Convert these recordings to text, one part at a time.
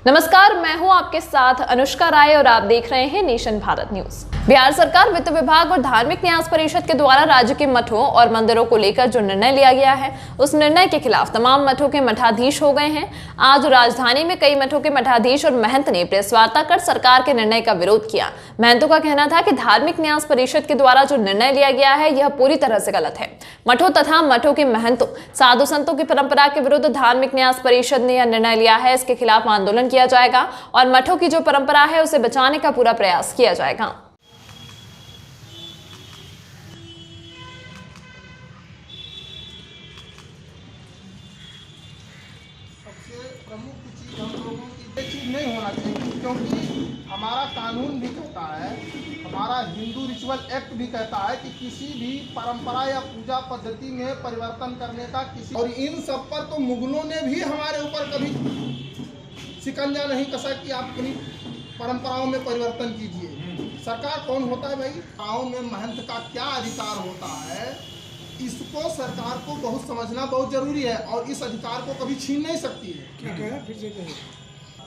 नमस्कार, मैं हूं आपके साथ अनुष्का राय और आप देख रहे हैं नेशन भारत न्यूज। बिहार सरकार वित्त विभाग और धार्मिक न्यास परिषद के द्वारा राज्य के मठों और मंदिरों को लेकर जो निर्णय लिया गया है, उस निर्णय के खिलाफ तमाम मठों के मठाधीश हो गए हैं। आज राजधानी में कई मठों के मठाधीश और महंत ने प्रेस वार्ता कर सरकार के निर्णय का विरोध किया। महंतों का कहना था कि धार्मिक न्यास परिषद के द्वारा जो निर्णय लिया गया है, यह पूरी तरह से गलत है। मठों तथा मठों के महंतों, साधु संतों की परंपरा के विरुद्ध धार्मिक न्यास परिषद ने यह निर्णय लिया है। इसके खिलाफ आंदोलन किया जाएगा और मठों की जो परंपरा है उसे बचाने का पूरा प्रयास किया जाएगा। सबसे प्रमुख चीज हम लोगों की ये चीज नहीं होना चाहिए, क्योंकि हमारा कानून भी कहता है, हमारा हिंदू रिचुअल एक्ट भी कहता है कि किसी भी परंपरा या पूजा पद्धति में परिवर्तन करने का किसी, और इन सब पर तो मुगलों ने भी हमारे ऊपर कभी शिकंजा नहीं कसा कि आप अपनी परंपराओं में परिवर्तन कीजिए। सरकार कौन होता है भाई? गाँव में महंत का क्या अधिकार होता है, इसको सरकार को बहुत समझना बहुत जरूरी है और इस अधिकार को कभी छीन नहीं सकती है।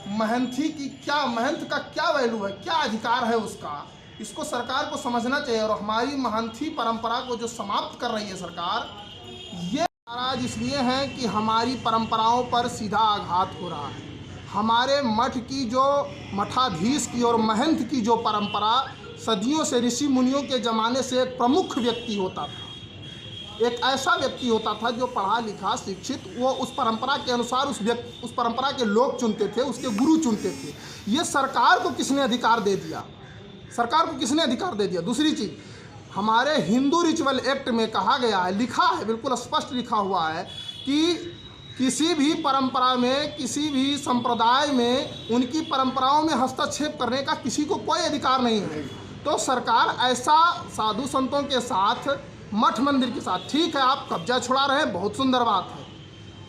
महंती की क्या, महंत का क्या वैल्यू है, क्या अधिकार है उसका, इसको सरकार को समझना चाहिए। और हमारी महंती परंपरा को जो समाप्त कर रही है सरकार, ये नाराज इसलिए है कि हमारी परंपराओं पर सीधा आघात हो रहा है। हमारे मठ की जो मठाधीश की और महंत की जो परंपरा सदियों से ऋषि मुनियों के ज़माने से एक प्रमुख व्यक्ति होता था, एक ऐसा व्यक्ति होता था जो पढ़ा लिखा शिक्षित, वो उस परंपरा के अनुसार उस परंपरा के लोग चुनते थे, उसके गुरु चुनते थे। ये सरकार को किसने अधिकार दे दिया? सरकार को किसने अधिकार दे दिया? दूसरी चीज़, हमारे हिंदू रिचुअल एक्ट में कहा गया है, लिखा है, बिल्कुल स्पष्ट लिखा हुआ है कि किसी भी परंपरा में, किसी भी संप्रदाय में उनकी परंपराओं में हस्तक्षेप करने का किसी को कोई अधिकार नहीं है। तो सरकार ऐसा साधु संतों के साथ, मठ मंदिर के साथ, ठीक है आप कब्जा छुड़ा रहे हैं, बहुत सुंदर बात है।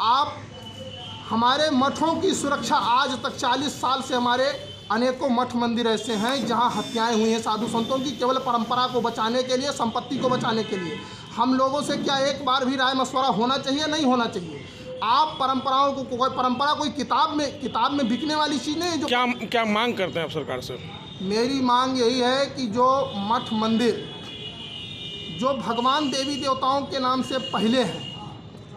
आप हमारे मठों की सुरक्षा, आज तक 40 साल से हमारे अनेकों मठ मंदिर ऐसे हैं जहां हत्याएं हुई हैं साधु संतों की, केवल परंपरा को बचाने के लिए, संपत्ति को बचाने के लिए। हम लोगों से क्या एक बार भी राय मशवरा होना चाहिए? नहीं होना चाहिए। आप परंपराओं को, कोई परंपरा कोई किताब में बिकने वाली चीज़ नहीं है। जो क्या मांग करते हैं आप सरकार से? मेरी मांग यही है कि जो मठ मंदिर जो भगवान देवी देवताओं के नाम से पहले हैं,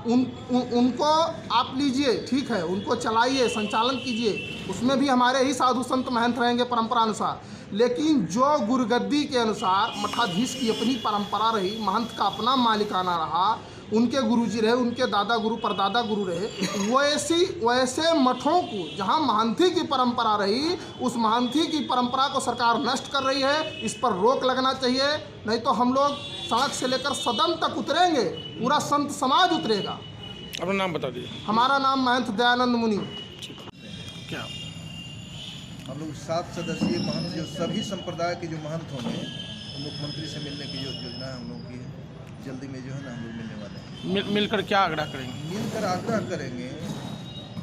उनको आप लीजिए, ठीक है, उनको चलाइए, संचालन कीजिए, उसमें भी हमारे ही साधु संत महंत रहेंगे परंपरा अनुसार। लेकिन जो गुरुगद्दी के अनुसार मठाधीश की अपनी परंपरा रही, महंत का अपना मालिकाना रहा, उनके गुरुजी रहे, उनके दादा गुरु परदादा गुरु रहे, वैसे मठों को जहां महंती की परंपरा रही, उस महंती की परंपरा को सरकार नष्ट कर रही है। इस पर रोक लगना चाहिए, नहीं तो हम लोग सड़क से लेकर सदन तक उतरेंगे, पूरा संत समाज उतरेगा। अपना नाम बता दीजिए। हमारा नाम महंत दयानंद मुनि। क्या हम लोग 7 सदस्यीय महंत, जो सभी संप्रदाय के जो महंत होंगे, मुख्यमंत्री से मिलने की जो योजना है हम लोग की, जल्दी में जो है ना हम लोग मिलने वाले हैं। मिलकर क्या आग्रह करेंगे? मिलकर आग्रह करेंगे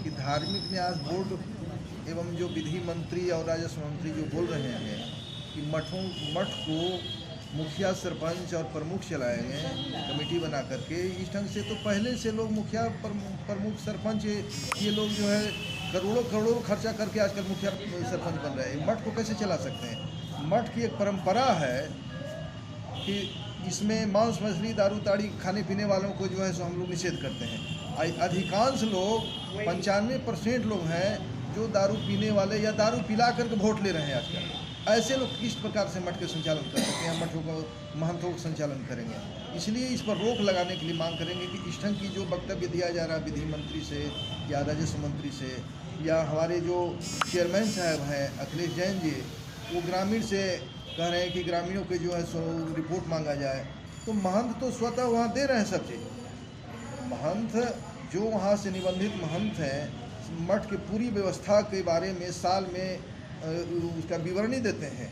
कि धार्मिक न्यास बोर्ड एवं जो विधि मंत्री और राजस्व मंत्री जो बोल रहे हैं कि मठ को मुखिया, सरपंच और प्रमुख चलाएंगे कमेटी बना करके, इस ढंग से तो पहले से लोग मुखिया, प्रमुख, सरपंच, ये लोग जो है करोड़ों खर्चा करके आजकल मुखिया सरपंच बन रहे हैं। मठ को कैसे चला सकते हैं? मठ की एक परंपरा है कि इसमें मांस मछली दारू ताड़ी खाने पीने वालों को जो है सो हम लोग निषेध करते हैं। अधिकांश लोग 95% लोग हैं जो दारू पीने वाले या दारू पिला करके वोट ले रहे हैं आजकल। ऐसे लोग किस प्रकार से मठ के संचालन कर सकते हैं, मठों को, महंतों का संचालन करेंगे? इसलिए इस पर रोक लगाने के लिए मांग करेंगे कि इस ढंग की जो वक्तव्य दिया जा रहा है विधि मंत्री से या राजस्व मंत्री से, या हमारे जो चेयरमैन साहब हैं अखिलेश जैन जी, वो ग्रामीण से कह रहे हैं कि ग्रामीणों के जो है सो रिपोर्ट मांगा जाए। तो महंत तो स्वतः वहाँ दे रहे हैं सब चीज़। महंत जो वहाँ से निबंधित महंत हैं, मठ की पूरी व्यवस्था के बारे में साल में उसका विवरणी देते हैं,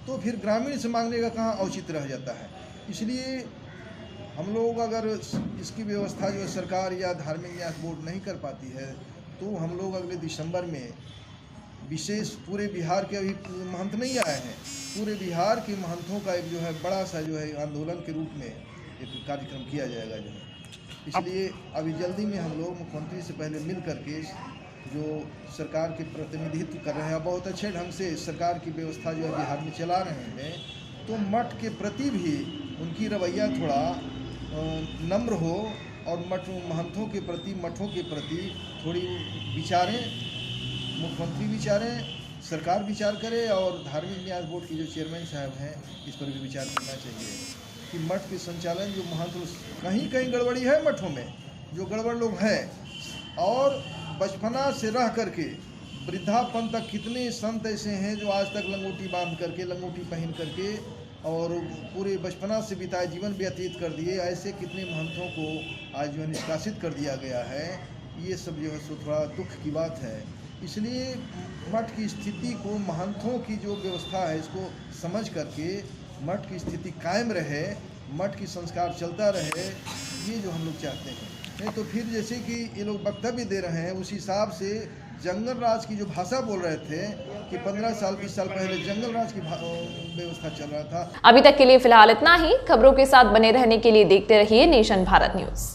तो फिर ग्रामीण से मांगने का कहाँ औचित्य रह जाता है। इसलिए हम लोग अगर इसकी व्यवस्था जो सरकार या धार्मिक न्यास बोर्ड नहीं कर पाती है, तो हम लोग अगले दिसंबर में विशेष, पूरे बिहार के अभी महंत नहीं आए हैं, पूरे बिहार के महंतों का एक जो है बड़ा सा जो है आंदोलन के रूप में एक कार्यक्रम किया जाएगा जो है। इसलिए अभी जल्दी में हम लोग मुख्यमंत्री से पहले मिल करके जो सरकार के प्रतिनिधित्व कर रहे हैं, बहुत अच्छे ढंग से सरकार की व्यवस्था जो है बिहार में चला रहे हैं, तो मठ के प्रति भी उनकी रवैया थोड़ा नम्र हो और महंतों के प्रति, मठों के प्रति थोड़ी विचारें, मुख्यमंत्री विचारें, सरकार विचार करे और धार्मिक न्यास बोर्ड के जो चेयरमैन साहब हैं इस पर भी विचार करना चाहिए कि मठ के संचालन जो महंत कहीं कहीं गड़बड़ी है, मठों में जो गड़बड़ लोग हैं, और बचपना से रह करके वृद्धापन तक कितने संत ऐसे हैं जो आज तक लंगोटी बांध करके, लंगोटी पहन करके और पूरे बचपना से बिताए जीवन व्यतीत कर दिए। ऐसे कितने महंतों को आज जो है निष्कासित कर दिया गया है। ये सब जो है सो थोड़ा दुख की बात है। इसलिए मठ की स्थिति को, महंतों की जो व्यवस्था है इसको समझ करके मठ की स्थिति कायम रहे, मठ की संस्कार चलता रहे, ये जो हम लोग चाहते हैं। नहीं तो फिर जैसे कि ये लोग वक्तव्य दे रहे हैं उस हिसाब से जंगल राज की जो भाषा बोल रहे थे कि 15 साल 20 साल पहले जंगल राज की व्यवस्था चल रहा था। अभी तक के लिए फिलहाल इतना ही। खबरों के साथ बने रहने के लिए देखते रहिए नेशन भारत न्यूज।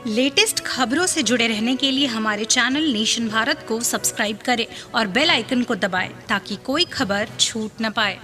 लेटेस्ट खबरों से जुड़े रहने के लिए हमारे चैनल नेशन भारत को सब्सक्राइब करें और बेल आइकन को दबाएं ताकि कोई खबर छूट न पाए।